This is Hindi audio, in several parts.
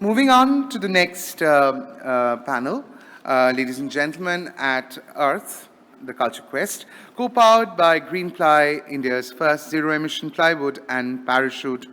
Moving on to the next panel, ladies and gentlemen, at Earth, the Culture Quest, co-powered by Greenply, India's first zero-emission plywood and parachute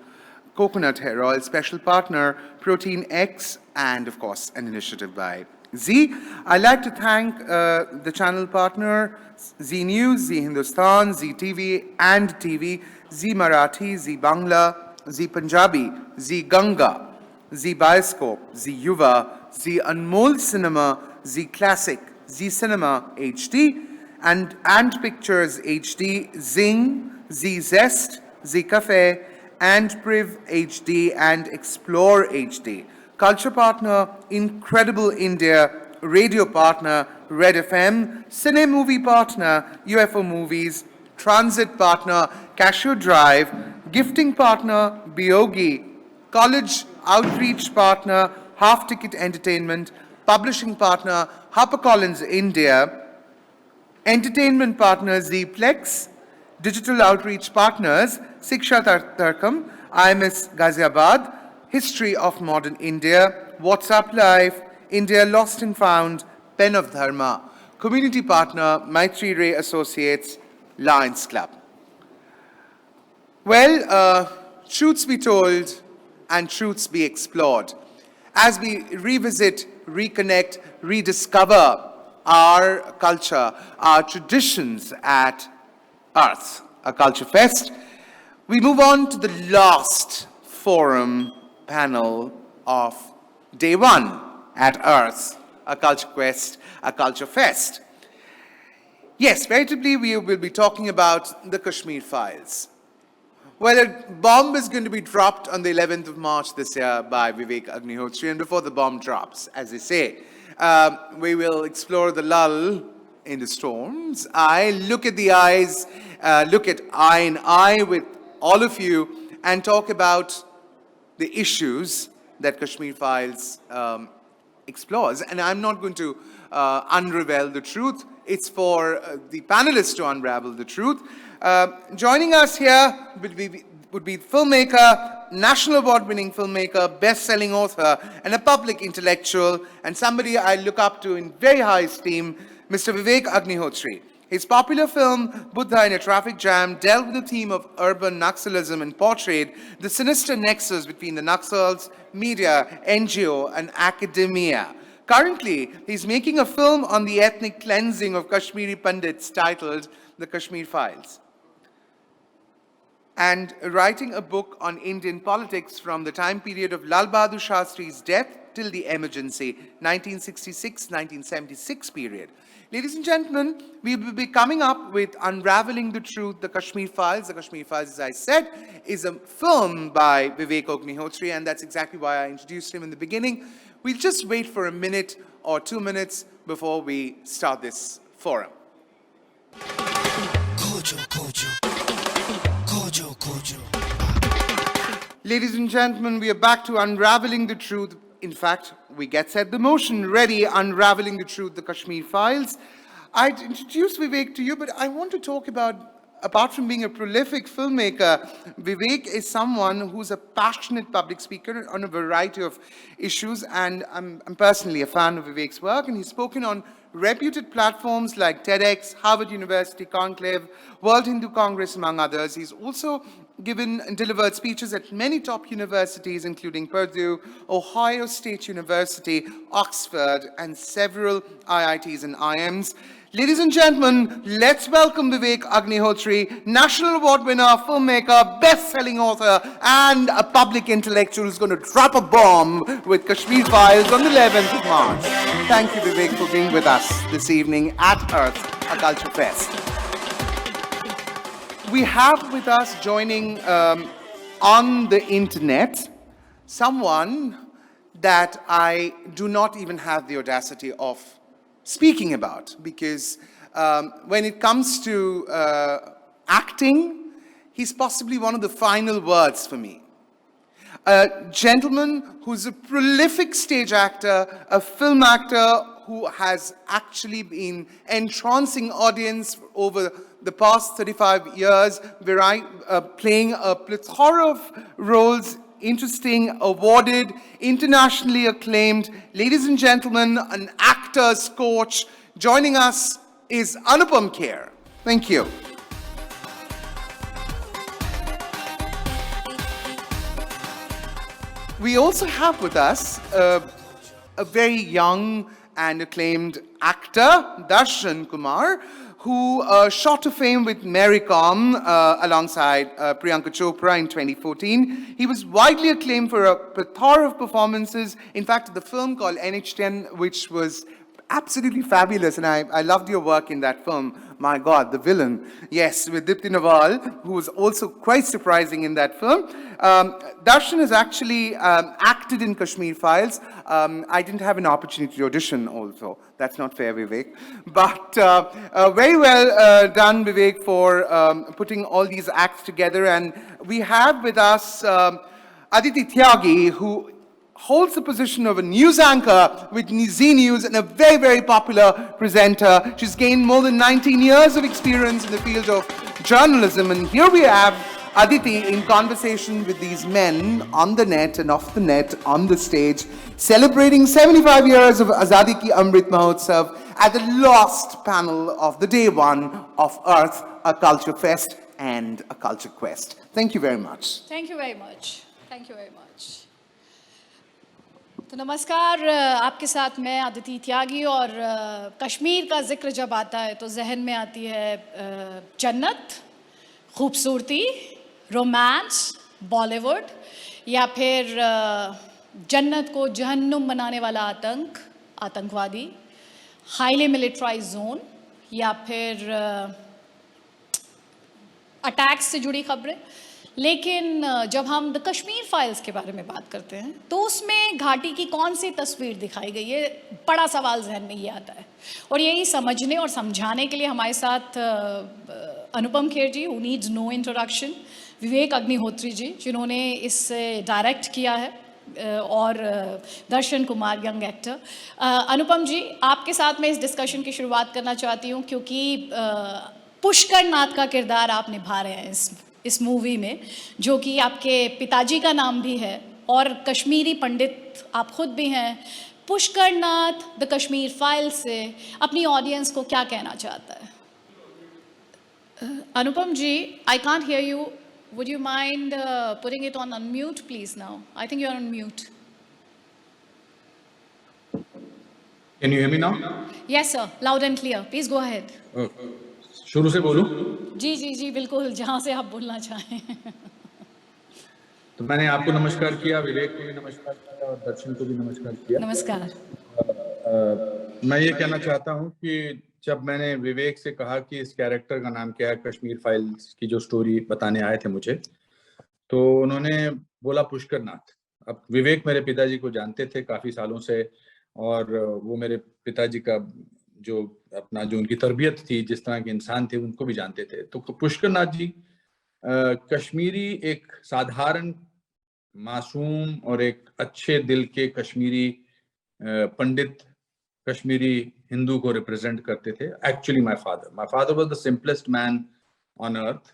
coconut hair oil, special partner Protein X, and of course an initiative by Zee. I'd like to thank the channel partner Zee News, Zee Hindustan, Zee TV and TV, Zee Marathi, Zee Bangla, Zee Punjabi, Zee Ganga, Zee Bioscope, Zee Yuva, Zee Anmol Cinema, Zee Classic, Zee Cinema HD, and Pictures HD, Zing, Zee Zest, Zee Cafe, and Priv HD, and Explore HD. Culture partner, Incredible India. Radio partner, Red FM. Cine movie partner, UFO Movies. Transit partner, Cashew Drive. Gifting partner, Biogi. College outreach partner, Half Ticket Entertainment. Publishing partner, HarperCollins India. Entertainment partners, Zeplex. Digital outreach partners, Siksha Tarkam, IMS Ghaziabad, History of Modern India, WhatsApp Live, India Lost and Found, Pen of Dharma. Community partner, Maitri Ray Associates, Lions Club. Well, truths be told and truths be explored. As we revisit, reconnect, rediscover our culture, our traditions at Earth, a Culture Fest, we move on to the last forum panel of day one at Earth, a Culture Quest, a Culture Fest. Yes, veritably, we will be talking about the Kashmir Files. Well, a bomb is going to be dropped on the 11th of March this year by Vivek Agnihotri, and before the bomb drops, as they say, we will explore the lull in the storms. I look at the eyes, look at eye in eye with all of you and talk about the issues that Kashmir Files explores. And I'm not going to unravel the truth. It's for the panelists to unravel the truth. Joining us here would be filmmaker, national award-winning filmmaker, best-selling author, and a public intellectual, and somebody I look up to in very high esteem, Mr. Vivek Agnihotri. His popular film, Buddha in a Traffic Jam, dealt with the theme of urban Naxalism and portrayed the sinister nexus between the Naxals, media, NGO, and academia. Currently, he's making a film on the ethnic cleansing of Kashmiri Pandits titled The Kashmir Files, and writing a book on Indian politics from the time period of Lal Bahadur Shastri's death till the emergency, 1966-1976 period. Ladies and gentlemen, we will be coming up with Unraveling the Truth, The Kashmir Files. The Kashmir Files, as I said, is a film by Vivek Agnihotri, and that's exactly why I introduced him in the beginning. We'll just wait for a minute or 2 minutes before we start this forum. Ladies and gentlemen, we are back to Unraveling the Truth. In fact, we get set the motion ready, Unraveling the Truth, The Kashmir Files. I'd introduce Vivek to you, but I want to talk about, apart from being a prolific filmmaker, Vivek is someone who's a passionate public speaker on a variety of issues, and I'm personally a fan of Vivek's work, and he's spoken on reputed platforms like TEDx, Harvard University Conclave, World Hindu Congress, among others. He's also given and delivered speeches at many top universities, including Purdue, Ohio State University, Oxford, and several IITs and IMs. Ladies and gentlemen, let's welcome Vivek Agnihotri, National Award winner, filmmaker, best-selling author, and a public intellectual who's going to drop a bomb with Kashmir Files on the 11th of March. Thank you, Vivek, for being with us this evening at Earth, a Culture Fest. We have with us joining on the internet someone that I do not even have the audacity of speaking about, because when it comes to acting, he's possibly one of the final words for me. A gentleman who's a prolific stage actor, a film actor who has actually been entrancing audience over the past 35 years, playing a plethora of roles interesting, awarded, internationally acclaimed. Ladies and gentlemen, an actor's coach. Joining us is Anupam Kher. Thank you. We also have with us a very young and acclaimed actor, Darshan Kumar, who shot to fame with Mary Com alongside Priyanka Chopra in 2014. He was widely acclaimed for a plethora of performances. In fact, the film called NH10, which was absolutely fabulous, and I loved your work in that film. My God, the villain. Yes, with Dipti Nawal, who was also quite surprising in that film. Darshan has actually acted in Kashmir Files. I didn't have an opportunity to audition also. That's not fair, Vivek. But very well done, Vivek, for putting all these acts together. And we have with us Aditi Tyagi, who holds the position of a news anchor with Zee News and a very, very popular presenter. She's gained more than 19 years of experience in the field of journalism. And here we have Aditi in conversation with these men on the net and off the net, on the stage, celebrating 75 years of Azadi Ki Amrit Mahotsav at the last panel of the day one of Earth, a Culture Fest and a Culture Quest. Thank you very much. Thank you very much. Thank you very much. तो नमस्कार, आपके साथ मैं अदिति त्यागी। और कश्मीर का जिक्र जब आता है तो जहन में आती है जन्नत, खूबसूरती, रोमांस, बॉलीवुड, या फिर जन्नत को जहन्नुम बनाने वाला आतंकवादी, हाईली मिलिट्राइज जोन, या फिर अटैक्स से जुड़ी खबरें। लेकिन जब हम द कश्मीर फाइल्स के बारे में बात करते हैं तो उसमें घाटी की कौन सी तस्वीर दिखाई गई है, बड़ा सवाल जहन में ये आता है। और यही समझने और समझाने के लिए हमारे साथ अनुपम खेर जी, who needs no introduction, Vivek Agnihotri ji, जिन्होंने इससे डायरेक्ट किया है, और दर्शन कुमार, यंग एक्टर। अनुपम जी, आपके साथ मैं इस डिस्कशन की शुरुआत करना चाहती हूँ क्योंकि पुष्कर नाथ का किरदार आप निभा रहे हैं इस मूवी में, जो कि आपके पिताजी का नाम भी है और कश्मीरी पंडित आप खुद भी हैं। पुष्कर नाथ द कश्मीर फाइल से अपनी ऑडियंस को क्या कहना चाहता है? Anupam ji, I can't hear you. Would you mind putting it on unmute, please, now? I think you're on mute. Can you hear me now? Yes, sir. Loud and clear. Please go ahead. शुरू से बोलूं? जी जी जी, बिल्कुल, जहाँ से आप बोलना चाहें। तो मैंने आपको नमस्कार किया, विवेक को भी नमस्कार किया और दर्शन को भी नमस्कार किया। नमस्कार। मैं ये कहना चाहता हूँ कि जब मैंने विवेक से कहा कि इस कैरेक्टर का नाम क्या है, कश्मीर फाइल्स की जो स्टोरी बताने आए थे मुझे, तो उन्होंने बोला पुष्कर नाथ। अब विवेक मेरे पिताजी को जानते थे काफी सालों से, और वो मेरे पिताजी का जो उनकी तरबियत थी, जिस तरह के इंसान थे, उनको भी जानते थे। तो पुष्कर नाथ जी कश्मीरी, एक साधारण, मासूम और एक अच्छे दिल के कश्मीरी पंडित, कश्मीरी हिंदू को रिप्रेजेंट करते थे। Actually my father was the simplest man on earth,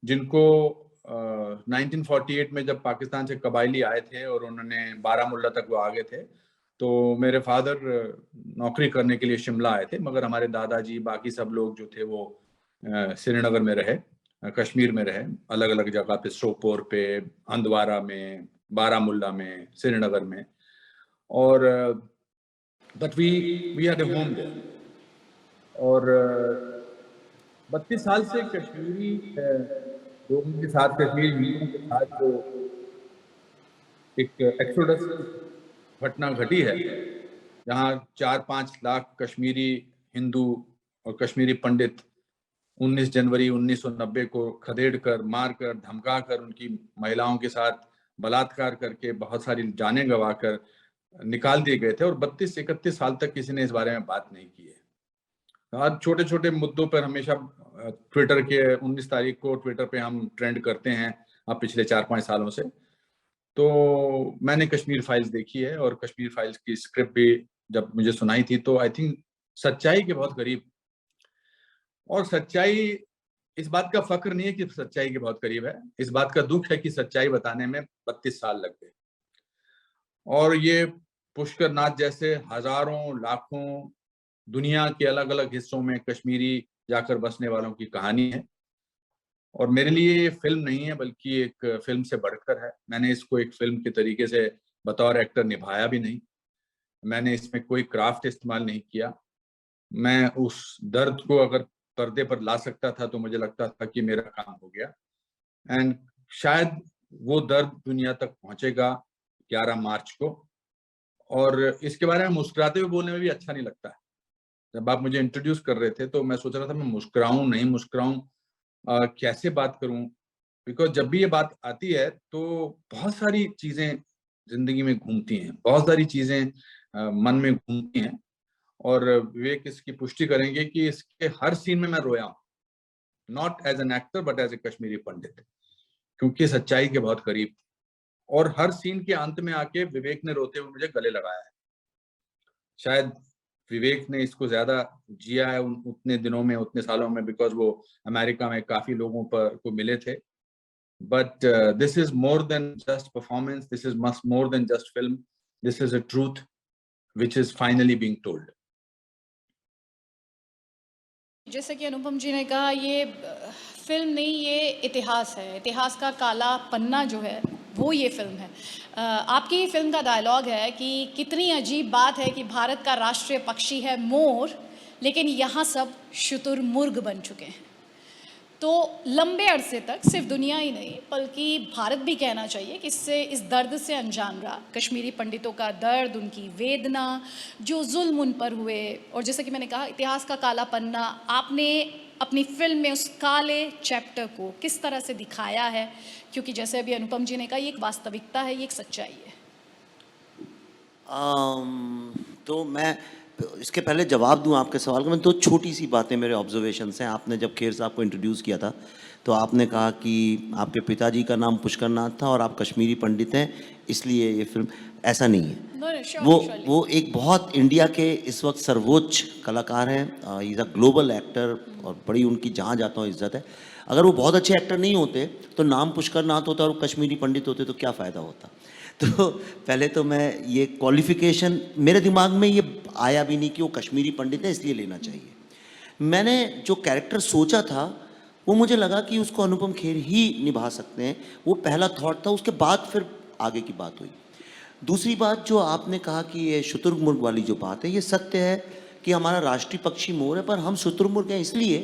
जिनको 1948 में जब पाकिस्तान से कबायली आए थे और उन्होंने बारामुल्ला तक वो आ गए थे, तो मेरे फादर नौकरी करने के लिए शिमला आए थे, मगर हमारे दादाजी, बाकी सब लोग जो थे वो श्रीनगर में रहे, कश्मीर में रहे, अलग अलग जगह पे, सोपोर पे, हंदवारा में, बारामुल्ला में, श्रीनगर में। और but we had a home there. और 32 साल से कश्मीरी लोगों के साथ, कश्मीरी हिंदुओं के साथ जो एक एक्सोडस घटना घटी है, जहाँ 4-5 लाख कश्मीरी हिंदू और कश्मीरी पंडित 19 जनवरी 1990 को खदेड़कर, मारकर, धमकाकर, उनकी महिलाओं के साथ बलात्कार करके बहुत सारी जानें गंवाकर निकाल दिए गए थे। और 32-31 साल तक किसी ने इस बारे में बात नहीं की है। आज छोटे छोटे मुद्दों पर हमेशा ट्विटर के 19 तारीख को ट्विटर पे हम ट्रेंड करते हैं अब पिछले 4-5 सालों से। तो मैंने कश्मीर फाइल्स देखी है, और कश्मीर फाइल्स की स्क्रिप्ट भी जब मुझे सुनाई थी तो आई थिंक सच्चाई के बहुत करीब, और सच्चाई इस बात का फक्र नहीं है कि सच्चाई के बहुत करीब है, इस बात का दुख है कि सच्चाई बताने में 32 साल लग गए। और ये पुष्कर नाथ जैसे हजारों लाखों दुनिया के अलग अलग हिस्सों में कश्मीरी जाकर बसने वालों की कहानी है। और मेरे लिए ये फिल्म नहीं है, बल्कि एक फिल्म से बढ़कर है। मैंने इसको एक फिल्म के तरीके से बतौर एक्टर निभाया भी नहीं, मैंने इसमें कोई क्राफ्ट इस्तेमाल नहीं किया। मैं उस दर्द को अगर पर्दे पर ला सकता था तो मुझे लगता था कि मेरा काम हो गया। एंड शायद वो दर्द दुनिया तक पहुंचेगा 11 मार्च को। और इसके बारे में मुस्कुराते हुए बोलने में भी अच्छा नहीं लगता है। जब आप मुझे इंट्रोड्यूस कर रहे थे तो मैं सोच रहा था मैं मुस्कुराऊं नहीं मुस्कुराऊं, कैसे बात करूं, बिकॉज जब भी ये बात आती है तो बहुत सारी चीजें जिंदगी में घूमती हैं, बहुत सारी चीजें मन में घूमती हैं। और विवेक इसकी पुष्टि करेंगे कि इसके हर सीन में मैं रोया हूँ, not as an actor but as a Kashmiri Pandit, क्योंकि सच्चाई के बहुत करीब थी। और हर सीन के अंत में आके विवेक ने रोते हुए मुझे गले लगाया है। शायद विवेक ने इसको ज्यादा जिया है उतने दिनों में, उतने सालों में, बिकॉज वो अमेरिका में काफी लोगों पर को मिले थे। But this is more than just performance, this is much more than just film, this is a truth which is finally being told. जैसे कि अनुपम जी ने कहा, ये फिल्म नहीं, ये इतिहास है। इतिहास का काला पन्ना जो है वो ये फिल्म है। आपकी ही फिल्म का डायलॉग है कि कितनी अजीब बात है कि भारत का राष्ट्रीय पक्षी है मोर, लेकिन यहाँ सब शुतुरमुर्ग बन चुके हैं। तो लंबे अरसे तक सिर्फ दुनिया ही नहीं बल्कि भारत भी कहना चाहिए कि इससे इस दर्द से अनजान रहा। कश्मीरी पंडितों का दर्द, उनकी वेदना, जो जुल्म उन पर हुए, और जैसे कि मैंने कहा इतिहास का काला पन्ना, आपने अपनी फिल्म में उस काले चैप्टर को किस तरह से दिखाया है, क्योंकि जैसे अभी अनुपम जी ने कहा ये एक वास्तविकता है, ये एक सच्चाई है। तो मैं इसके पहले जवाब दूं आपके सवाल का, मैं दो छोटी सी बातें मेरे ऑब्जर्वेशंस हैं। आपने जब खेर साहब को इंट्रोड्यूस किया था तो आपने कहा कि आपके पिताजी का नाम पुष्कर नाथ था और आप कश्मीरी पंडित हैं इसलिए ये फिल्म, ऐसा नहीं है। वो एक बहुत इंडिया के इस वक्त सर्वोच्च कलाकार हैं, इज अ ग्लोबल एक्टर और बड़ी उनकी जहाँ जाता हूँ इज्जत है। अगर वो बहुत अच्छे एक्टर नहीं होते तो नाम पुष्कर नाथ होता और कश्मीरी पंडित होते तो क्या फ़ायदा होता। तो पहले तो मैं ये क्वालिफिकेशन, मेरे दिमाग में ये आया भी नहीं कि वो कश्मीरी पंडित है इसलिए लेना चाहिए। मैंने जो कैरेक्टर सोचा था वो मुझे लगा कि उसको अनुपम खेर ही निभा सकते हैं, वो पहला थॉट था। उसके बाद फिर आगे की बात हुई। दूसरी बात जो आपने कहा कि ये शुतुरमुर्ग वाली जो बात है, ये सत्य है कि हमारा राष्ट्रीय पक्षी मोर है, पर हम शुतुरमुर्ग हैं इसलिए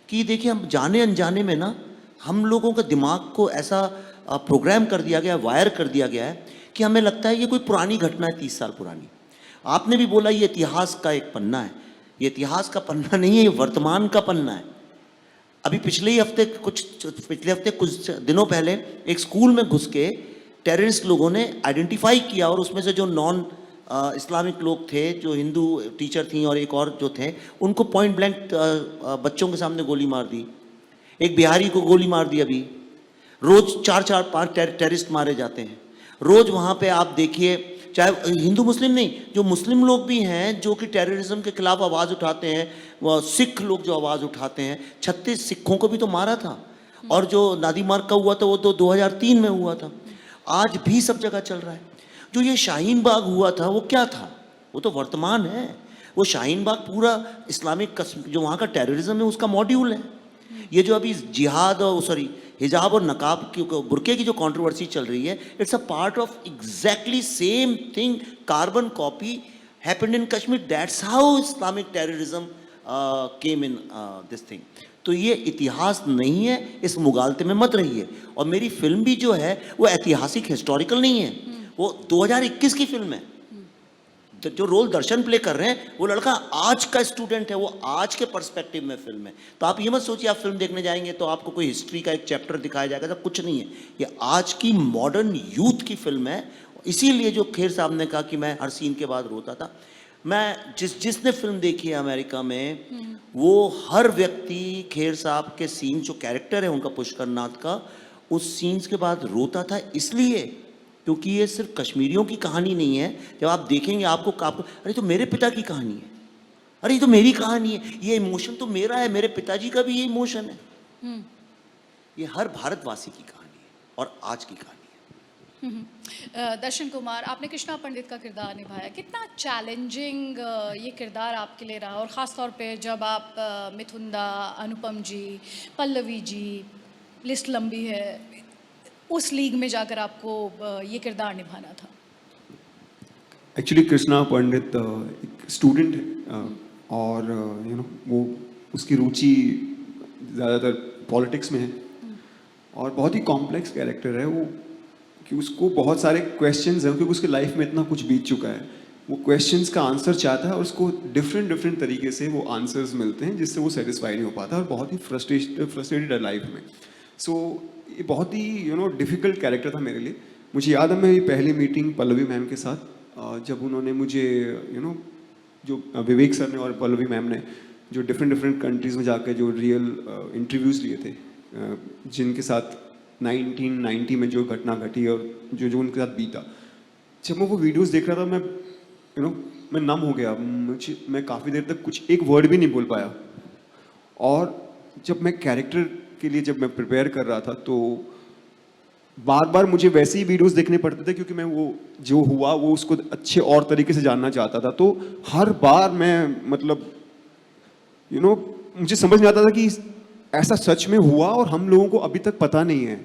कि देखिए हम जाने अनजाने में ना हम लोगों के दिमाग को ऐसा प्रोग्राम कर दिया गया, वायर कर दिया गया है कि हमें लगता है ये कोई पुरानी घटना है, 30 साल पुरानी। आपने भी बोला ये इतिहास का एक पन्ना है, ये इतिहास का पन्ना नहीं है, ये वर्तमान का पन्ना है। अभी पिछले हफ्ते कुछ दिनों पहले एक स्कूल में घुस के टेररिस्ट लोगों ने आइडेंटिफाई किया और उसमें से जो नॉन इस्लामिक लोग थे, जो हिंदू टीचर थी और एक और जो थे, उनको पॉइंट ब्लैंक बच्चों के सामने गोली मार दी। एक बिहारी को गोली मार दी। अभी रोज 4-5 टेररिस्ट मारे जाते हैं रोज। वहाँ पे आप देखिए, चाहे हिंदू मुस्लिम नहीं, जो मुस्लिम लोग भी हैं जो कि टेररिज्म के खिलाफ आवाज़ उठाते हैं, वह सिख लोग जो आवाज़ उठाते हैं, 36 सिखों को भी तो मारा था। और जो नादी मार्ग का हुआ था वो तो 2003 में हुआ था। आज भी सब जगह चल रहा है। जो ये शाहीन बाग हुआ था वो क्या था? वो तो वर्तमान है। वो शाहीन बाग पूरा इस्लामिक जो वहाँ का टेररिज्म है उसका मॉड्यूल है। ये जो अभी जिहाद और हिजाब और नकाब की बुरके की जो कंट्रोवर्सी चल रही है, it's a part of exactly same thing, carbon copy happened in Kashmir. That's how Islamic terrorism came in this thing. तो ये इतिहास नहीं है, इस मुगालते में मत रहिए। और मेरी फिल्म भी जो है वो ऐतिहासिक हिस्टोरिकल नहीं है, वो 2021 की फिल्म है। जो रोल दर्शन प्ले कर रहे हैं वो लड़का आज का स्टूडेंट है, वो आज के पर्सपेक्टिव में फिल्म है। तो आप ये मत सोचिए आप फिल्म देखने जाएंगे तो आपको कोई हिस्ट्री का एक चैप्टर दिखाया जाएगा, तो कुछ नहीं है। ये आज की मॉडर्न यूथ की फिल्म है। इसीलिए जो खेर साहब ने कहा कि मैं हर सीन के बाद रोता था, मैं जिसने फिल्म देखी है अमेरिका में, वो हर व्यक्ति खेर साहब के सीन, जो कैरेक्टर है उनका पुष्कर नाथ का, उस सीन्स के बाद रोता था। इसलिए क्योंकि ये सिर्फ कश्मीरियों की कहानी नहीं है। जब आप देखेंगे आपको अरे तो मेरे पिता की कहानी है, अरे ये तो मेरी कहानी है, ये इमोशन तो मेरा है, मेरे पिताजी का भी ये इमोशन है। ये हर भारतवासी की कहानी है और आज की कहानी है। दर्शन कुमार, आपने कृष्णा पंडित का किरदार निभाया, कितना चैलेंजिंग ये किरदार आपके लिए रहा, और ख़ास तौर पे जब आप मिथुन दा, अनुपम जी, पल्लवी जी, लिस्ट लंबी है, उस लीग में जाकर आपको ये किरदार निभाना था। एक्चुअली कृष्णा पंडित एक स्टूडेंट है और वो उसकी रुचि ज़्यादातर पॉलिटिक्स में है और बहुत ही कॉम्प्लेक्स कैरेक्टर है वो, कि उसको बहुत सारे क्वेश्चंस हैं क्योंकि उसके लाइफ में इतना कुछ बीत चुका है। वो क्वेश्चंस का आंसर चाहता है और उसको डिफरेंट तरीके से वो आंसर्स मिलते हैं जिससे वो सेटिस्फाई नहीं हो पाता और बहुत ही फ्रस्ट्रेटेड है लाइफ में। सो ये बहुत ही डिफ़िकल्ट कैरेक्टर था मेरे लिए। मुझे याद है मेरी पहली मीटिंग पल्लवी मैम के साथ, जब उन्होंने मुझे जो विवेक सर ने और पल्लवी मैम ने जो डिफरेंट कंट्रीज़ में जाकर जो रियल इंटरव्यूज़ लिए थे, जिनके साथ 1990 में जो घटना घटी और जो उनके साथ बीता, जब मैं वो वीडियोस देख रहा था मैं नम हो गया। मैं काफ़ी देर तक कुछ एक वर्ड भी नहीं बोल पाया। और जब मैं कैरेक्टर के लिए जब मैं प्रिपेयर कर रहा था तो बार बार मुझे वैसे ही वीडियोस देखने पड़ते थे क्योंकि मैं वो जो हुआ वो उसको अच्छे और तरीके से जानना चाहता था। तो हर बार मैं मुझे समझ नहीं आता था कि ऐसा सच में हुआ और हम लोगों को अभी तक पता नहीं है।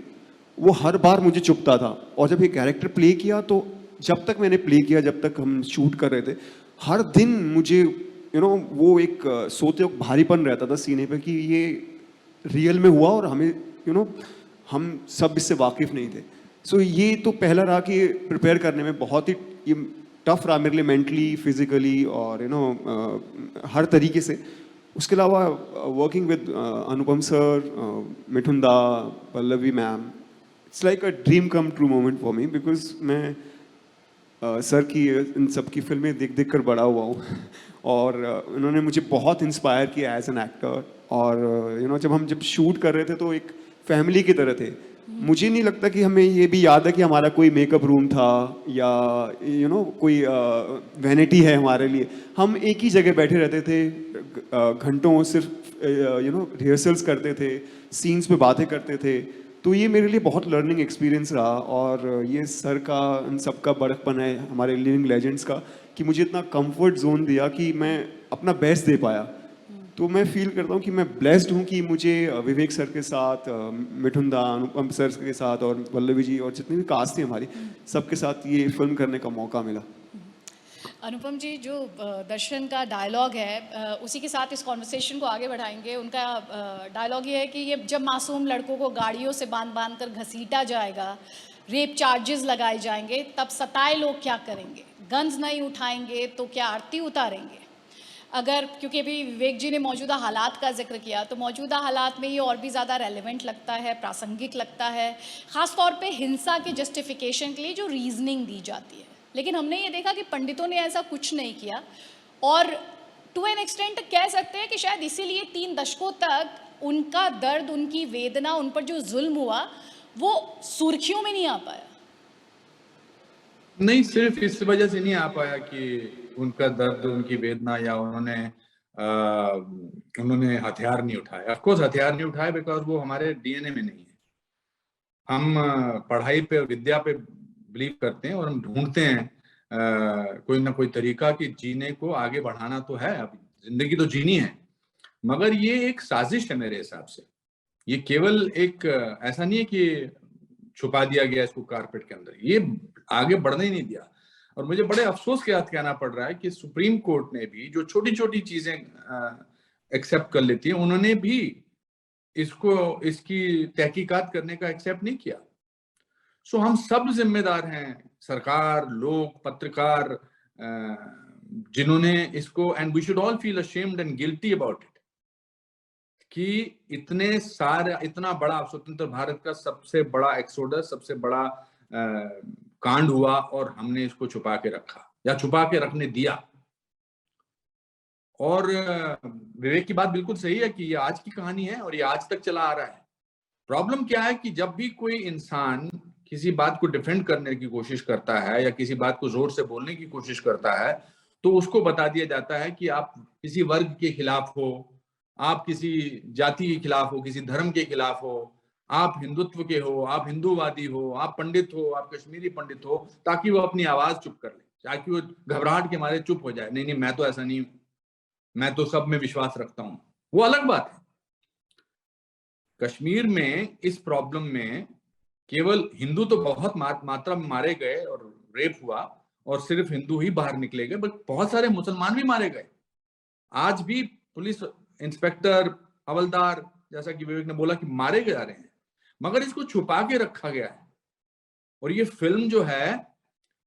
वो हर बार मुझे चुभता था। और जब ये कैरेक्टर प्ले किया तो जब तक मैंने प्ले किया, जब तक हम शूट कर रहे थे, हर दिन मुझे वो एक सोते वक्त भारीपन रहता था सीने पे कि ये रियल में हुआ और हमें हम सब इससे वाकिफ नहीं थे। सो ये तो पहला रहा कि प्रिपेयर करने में बहुत ही ये टफ रहा मेरे लिए, मेंटली, फिजिकली और हर तरीके से। उसके अलावा वर्किंग विद अनुपम सर, मिथुन दा, Pallavi ma'am, it's like a dream come true moment for me, because मैं सर की इन सब की फिल्में देख कर बड़ा हुआ हूँ और उन्होंने मुझे बहुत इंस्पायर किया एज एन एक्टर। और जब शूट कर रहे थे तो एक फैमिली की तरह थे। मुझे नहीं लगता कि हमें ये भी याद है कि हमारा कोई मेकअप रूम था या कोई वैनिटी है हमारे लिए। हम एक ही जगह बैठे रहते थे, घंटों सिर्फ रिहर्सल्स करते थे, सीन्स पे बातें करते थे। तो ये मेरे लिए बहुत लर्निंग एक्सपीरियंस रहा। और ये सर का, इन सब का बड़कपन है, हमारे लिविंग लेजेंड्स का, कि मुझे इतना कंफर्ट जोन दिया कि मैं अपना बेस्ट दे पाया। तो मैं फील करता हूँ कि मैं ब्लेस्ड हूँ कि मुझे विवेक सर के साथ, मिथुन दा, अनुपम सर के साथ और पल्लवी जी और जितनी भी कास्ट थी हमारी, सबके साथ ये फिल्म करने का मौका मिला। अनुपम जी, जो दर्शन का डायलॉग है उसी के साथ इस कॉन्वर्सेशन को आगे बढ़ाएंगे। उनका डायलॉग ये है कि ये जब मासूम लड़कों को गाड़ियों से बांध कर घसीटा जाएगा, रेप चार्जेस लगाए जाएंगे, तब सताए लोग क्या करेंगे? गन्स नहीं उठाएंगे तो क्या आरती उतारेंगे? अगर, क्योंकि अभी विवेक जी ने मौजूदा हालात का जिक्र किया, तो मौजूदा हालात में ये और भी ज़्यादा रेलेवेंट लगता है, प्रासंगिक लगता है, ख़ास तौर पे हिंसा के जस्टिफिकेशन के लिए जो रीजनिंग दी जाती है। लेकिन हमने ये देखा कि पंडितों ने ऐसा कुछ नहीं किया और टू एन एक्सटेंट कह सकते हैं कि शायद इसीलिए 3 दशकों तक उनका दर्द, उनकी वेदना, उन पर जो जुल्म हुआ वो सुर्खियों में नहीं आ पाया। नहीं, सिर्फ इस वजह से नहीं आ पाया कि उनका दर्द, उनकी वेदना, या उन्होंने हथियार नहीं उठाए। ऑफ कोर्स हथियार नहीं उठाए बिकॉज वो हमारे डीएनए में नहीं है। हम पढ़ाई पे, विद्या पे बिलीव करते हैं और हम ढूंढते हैं कोई ना कोई तरीका कि जीने को आगे बढ़ाना तो है, अभी जिंदगी तो जीनी है। मगर ये एक साजिश है मेरे हिसाब से। ये केवल एक ऐसा नहीं है कि छुपा दिया गया इसको कारपेट के अंदर, ये आगे बढ़ने ही नहीं दिया। और मुझे बड़े अफसोस के साथ कहना पड़ रहा है कि सुप्रीम कोर्ट ने भी जो छोटी छोटी चीजें एक्सेप्ट कर लेती है, उन्होंने भी इसकी तहकीकात करने का एक्सेप्ट नहीं किया। सो हम सब जिम्मेदार हैं, सरकार, लोग, पत्रकार, जिन्होंने इसको, and we should all feel ashamed and guilty about it, कि इतना बड़ा स्वतंत्र भारत का सबसे बड़ा एक्सोडस, सबसे बड़ा कांड हुआ और हमने इसको छुपा के रखा या छुपा के रखने दिया। और विवेक की बात बिल्कुल सही है कि ये आज की कहानी है और ये आज तक चला आ रहा है। प्रॉब्लम क्या है कि जब भी कोई इंसान किसी बात को डिफेंड करने की कोशिश करता है या किसी बात को जोर से बोलने की कोशिश करता है, तो उसको बता दिया जाता है कि आप किसी वर्ग के खिलाफ हो, आप किसी जाति के खिलाफ हो, किसी धर्म के खिलाफ हो, आप हिंदुत्व के हो, आप हिंदूवादी हो, आप पंडित हो, आप कश्मीरी पंडित हो, ताकि वो अपनी आवाज चुप कर ले, ताकि वो घबराहट के मारे चुप हो जाए। नहीं नहीं, मैं तो ऐसा नहीं हूं, मैं तो सब में विश्वास रखता हूं, वो अलग बात है। कश्मीर में इस प्रॉब्लम में केवल हिंदू तो बहुत मात्रा में मारे गए और रेप हुआ, और सिर्फ हिंदू ही बाहर निकले गए, बट बहुत सारे मुसलमान भी मारे गए। आज भी पुलिस इंस्पेक्टर, हवलदार, जैसा कि विवेक ने बोला, कि मारे जा रहे हैं, मगर इसको छुपा के रखा गया है। और ये फिल्म जो है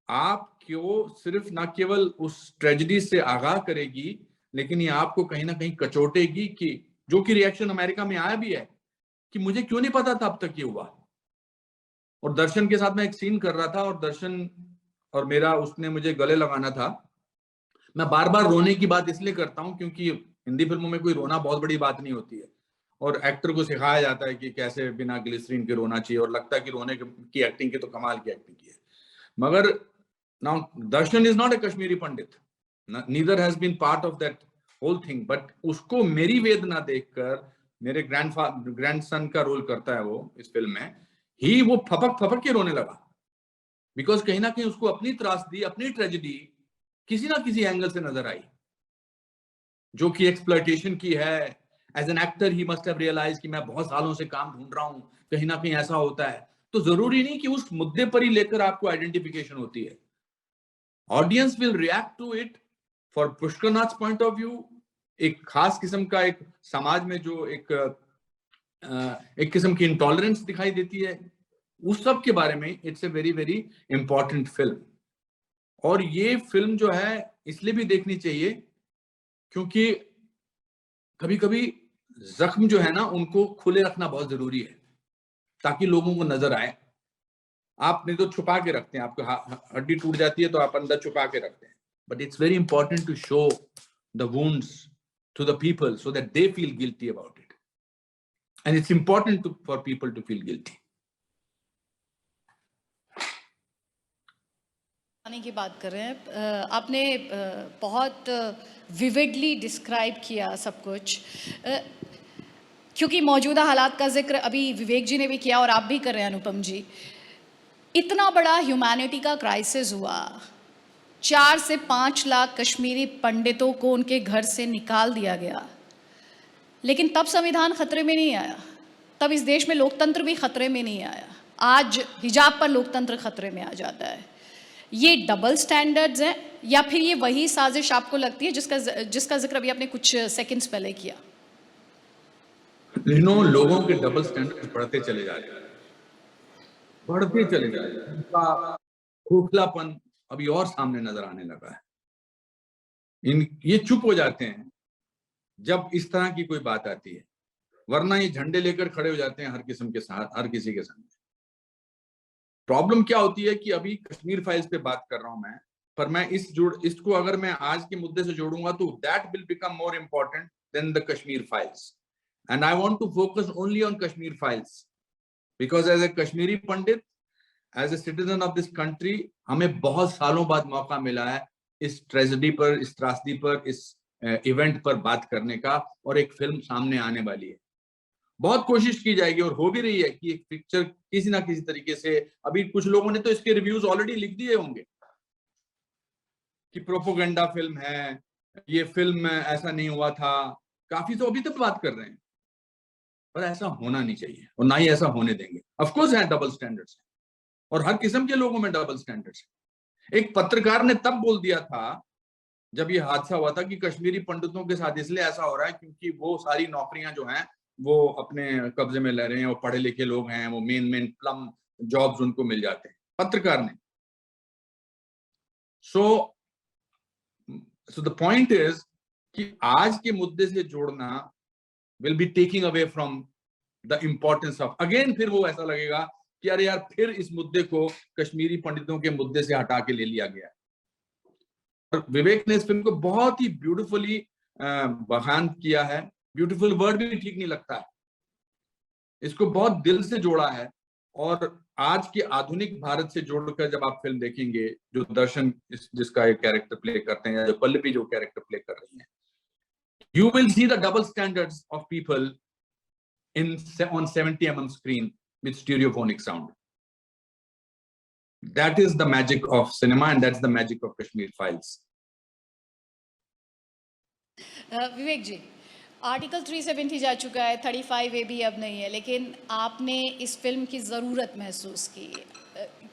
आपको सिर्फ ना केवल उस ट्रेजेडी से आगाह करेगी, लेकिन ये आपको कहीं ना कहीं कचोटेगी, कि जो कि रिएक्शन अमेरिका में आया भी है कि मुझे क्यों नहीं पता था अब तक ये हुआ। और दर्शन के साथ मैं एक सीन कर रहा था, और दर्शन और मेरा, उसने मुझे गले लगाना था। मैं बार बार रोने की बात इसलिए करता हूं क्योंकि हिंदी फिल्मों में कोई रोना बहुत बड़ी बात नहीं होती है, और एक्टर को सिखाया जाता है कि कैसे बिना ग्लिसरीन के रोना चाहिए, और लगता है कि रोने की एक्टिंग की तो कमाल की एक्टिंग की है। मगर now Darshan is not a Kashmiri Pandit, neither has been part of that whole thing, but उसको मेरी वेदना देखकर, मेरे ग्रैंडसन का रोल करता है वो इस फिल्म में, ही वो फपक फपक के रोने लगा, बिकॉज कहीं ना कहीं उसको अपनी त्रासदी, अपनी ट्रेजेडी किसी ना किसी एंगल से नजर आई, जो कि एक्सप्लॉयटेशन की है। As an actor he must have realise कि मैं बहुत सालों से काम ढूंढ रहा हूं, कहीं ना कहीं ऐसा होता है। तो जरूरी नहीं कि उस मुद्दे पर ही लेकर आपको आइडेंटिफिकेशन होती है। Audience will react to it for Pushkar Nath point of view. एक खास किस्म का, एक समाज में जो एक किस्म की इंटॉलरेंस दिखाई देती है, उस सब के बारे में it's a very very important film. और ये फिल्म जो है इसलिए भी देखनी चाहिए क्योंकि कभी कभी जख्म जो है ना, उनको खुले रखना बहुत जरूरी है, ताकि लोगों को नजर आए। आप नहीं तो छुपा के रखते हैं, आपको हड्डी टूट जाती है तो आप अंदर छुपा के रखते हैं, but it's very important to show the wounds to the people so that they feel guilty about it, and it's important for people to feel guilty. की बात कर रहे हैं, आपने बहुत विविडली डिस्क्राइब किया सब कुछ, क्योंकि मौजूदा हालात का जिक्र अभी विवेक जी ने भी किया और आप भी कर रहे हैं अनुपम जी। इतना बड़ा ह्यूमैनिटी का क्राइसिस हुआ, 4 से 5 लाख कश्मीरी पंडितों को उनके घर से निकाल दिया गया, लेकिन तब संविधान खतरे में नहीं आया, तब इस देश में लोकतंत्र भी खतरे में नहीं आया। आज हिजाब पर लोकतंत्र खतरे में आ जाता है। ये डबल स्टैंडर्ड्स हैं, या फिर ये वही साजिश आपको लगती है जिसका जिक्र अभी आपने कुछ सेकंड्स पहले किया? लोगों के डबल स्टैंडर्ड्स बढ़ते चले जा रहे हैं, बढ़ते चले जा रहे हैं। उनका खोखलापन अभी और सामने नजर आने लगा है। ये चुप हो जाते हैं जब इस तरह की कोई बात आती है, वरना ये झंडे लेकर खड़े हो जाते हैं हर किस्म के साथ, हर किसी के सामने। प्रॉब्लम क्या होती है कि अभी कश्मीर फाइल्स पे बात कर रहा हूं मैं, पर मैं इसको अगर मैं आज के मुद्दे से जोड़ूंगा तो that will become more important than the Kashmir Files, and I want to focus only on Kashmir Files, because as a Kashmiri Pandit, as a citizen of this country, हमें बहुत सालों बाद मौका मिला है इस ट्रेजेडी पर, इस त्रासदी पर, इस इवेंट पर बात करने का, और एक फिल्म सामने आने वाली है। बहुत कोशिश की जाएगी और हो भी रही है कि एक पिक्चर किसी ना किसी तरीके से, अभी कुछ लोगों ने तो इसके रिव्यूज ऑलरेडी लिख दिए होंगे कि प्रोपोगेंडा फिल्म है, ये फिल्म ऐसा नहीं हुआ था, काफी तो अभी तक बात कर रहे हैं, पर ऐसा होना नहीं चाहिए और ना ही ऐसा होने देंगे। ऑफ कोर्स है डबल स्टैंडर्ड्स, और हर किस्म के लोगों में डबल स्टैंडर्ड्स। एक पत्रकार ने तब बोल दिया था जब ये हादसा हुआ था कि कश्मीरी पंडितों के साथ इसलिए ऐसा हो रहा है क्योंकि वो सारी नौकरियां जो हैं वो अपने कब्जे में ले रहे हैं, वो पढ़े लिखे लोग हैं, वो मेन प्लम जॉब्स उनको मिल जाते हैं, पत्रकार ने। सो द पॉइंट इज कि आज के मुद्दे से जोड़ना will be taking away from the importance of, again फिर वो ऐसा लगेगा कि अरे यार फिर इस मुद्दे को कश्मीरी पंडितों के मुद्दे से हटा के ले लिया गया। और विवेक ने इस फिल्म को बहुत ही ब्यूटीफुली बयान किया है। ब्यूटीफुल वर्ड भी ठीक नहीं लगता है, इसको बहुत दिल से जोड़ा है। और आज के आधुनिक भारत से जोड़कर जब आप फिल्म देखेंगे, जो दर्शन जिसका एक कैरेक्टर प्ले करते हैं, या जो पल्लवी जो कैरेक्टर प्ले कर रही हैं, You will see the double standards of people on 70 mm screen with stereophonic sound. That is the magic of cinema, and that's the magic of Kashmir Files. Vivek ji, article 370 जा चुका है, 35A भी अब नहीं है, लेकिन आपने इस फिल्म की ज़रूरत महसूस की।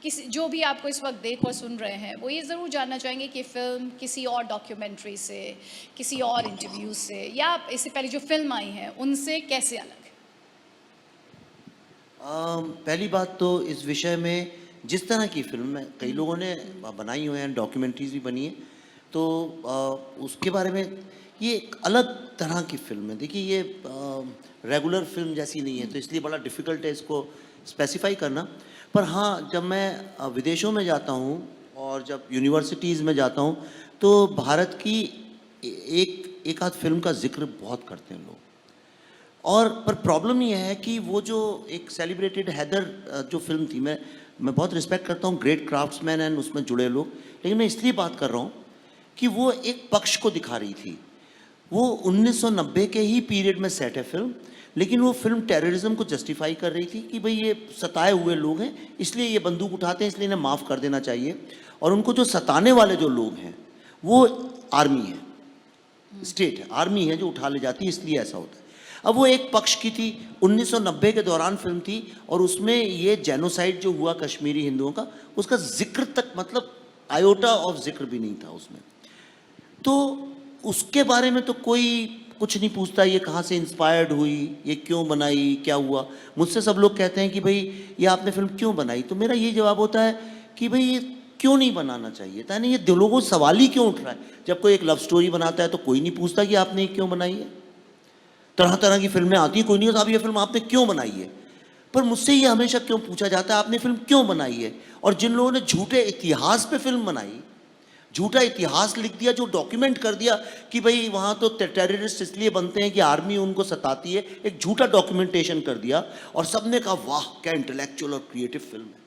किसी जो भी आपको इस वक्त देख और सुन रहे हैं वो ये ज़रूर जानना चाहेंगे कि फ़िल्म किसी और डॉक्यूमेंट्री से, किसी और इंटरव्यू से, या इससे पहले जो फिल्म आई हैं उनसे कैसे अलग है? पहली बात तो इस विषय में जिस तरह की फिल्म है कई लोगों ने बनाई हुई हैं, डॉक्यूमेंट्रीज भी बनी है, तो उसके बारे में ये एक अलग तरह की फिल्म है। देखिए ये रेगुलर फिल्म जैसी नहीं है, तो इसलिए बड़ा डिफ़िकल्ट है इसको स्पेसिफाई करना। पर हाँ, जब मैं विदेशों में जाता हूँ और जब यूनिवर्सिटीज़ में जाता हूँ तो भारत की एक आध फिल्म का जिक्र बहुत करते हैं लोग। और पर प्रॉब्लम ये है कि वो जो एक सेलिब्रेटेड हैदर जो फिल्म थी, मैं बहुत रिस्पेक्ट करता हूँ ग्रेट क्राफ्ट्समैन एंड उसमें जुड़े लोग, लेकिन मैं इसलिए बात कर रहा हूँ कि वो एक पक्ष को दिखा रही थी। वो 1990 के ही पीरियड में सेट है फिल्म, लेकिन वो फिल्म टेररिज्म को जस्टिफाई कर रही थी कि भाई ये सताए हुए लोग हैं, इसलिए ये बंदूक उठाते हैं, इसलिए इन्हें माफ़ कर देना चाहिए। और उनको जो सताने वाले जो लोग हैं वो आर्मी है, स्टेट है, आर्मी है जो उठा ले जाती है, इसलिए ऐसा होता है। अब वो एक पक्ष की थी, 1990 के दौरान फिल्म थी, और उसमें ये जेनोसाइड जो हुआ कश्मीरी हिंदुओं का, उसका जिक्र तक, मतलब आयोटा ऑफ जिक्र भी नहीं था उसमें। तो उसके बारे में तो कोई कुछ नहीं पूछता, ये कहाँ से इंस्पायर्ड हुई, ये क्यों बनाई, क्या हुआ। मुझसे सब लोग कहते हैं कि भाई ये आपने फिल्म क्यों बनाई, तो मेरा ये जवाब होता है कि भाई ये क्यों नहीं बनाना चाहिए था, नहीं, ये लोगों को सवाल ही क्यों उठ रहा है। जब कोई एक लव स्टोरी बनाता है तो कोई नहीं पूछता कि आपने ये क्यों बनाई है। तरह तरह की फिल्में आती हैं, कोई नहीं कहता आप ये फिल्म आपने क्यों बनाई है। पर मुझसे ये हमेशा क्यों पूछा जाता है आपने फिल्म क्यों बनाई है। और जिन लोगों ने झूठे इतिहास पे फिल्म बनाई, झूठा इतिहास लिख दिया, जो डॉक्यूमेंट कर दिया कि भाई वहाँ तो टेररिस्ट इसलिए बनते हैं कि आर्मी उनको सताती है, एक झूठा डॉक्यूमेंटेशन कर दिया और सबने कहा वाह क्या इंटेलेक्चुअल और क्रिएटिव फिल्म है।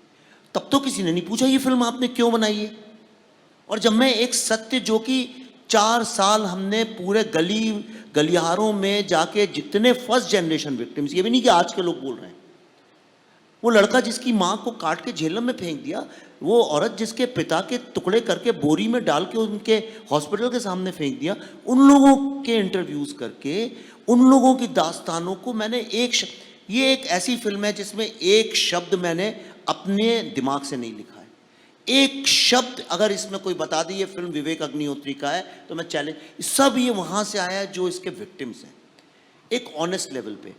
तब तो किसी ने नहीं पूछा ये फिल्म आपने क्यों बनाई है। और जब मैं एक सत्य जो कि 4 साल हमने पूरे गलियारों में जाके जितने फर्स्ट जनरेशन विक्टिम्स, ये भी नहीं कि आज के लोग बोल रहे हैं, वो लड़का जिसकी माँ को काट के झेलम में फेंक दिया, वो औरत जिसके पिता के टुकड़े करके बोरी में डाल के उनके हॉस्पिटल के सामने फेंक दिया, उन लोगों के इंटरव्यूज़ करके उन लोगों की दास्तानों को मैंने ये एक ऐसी फिल्म है जिसमें एक शब्द मैंने अपने दिमाग से नहीं लिखा है। एक शब्द अगर इसमें कोई बता दे ये फिल्म विवेक अग्निहोत्री का है तो मैं चैलेंज, सब ये वहाँ से आया है जो इसके विक्टिम्स हैं, एक ऑनेस्ट लेवल पे।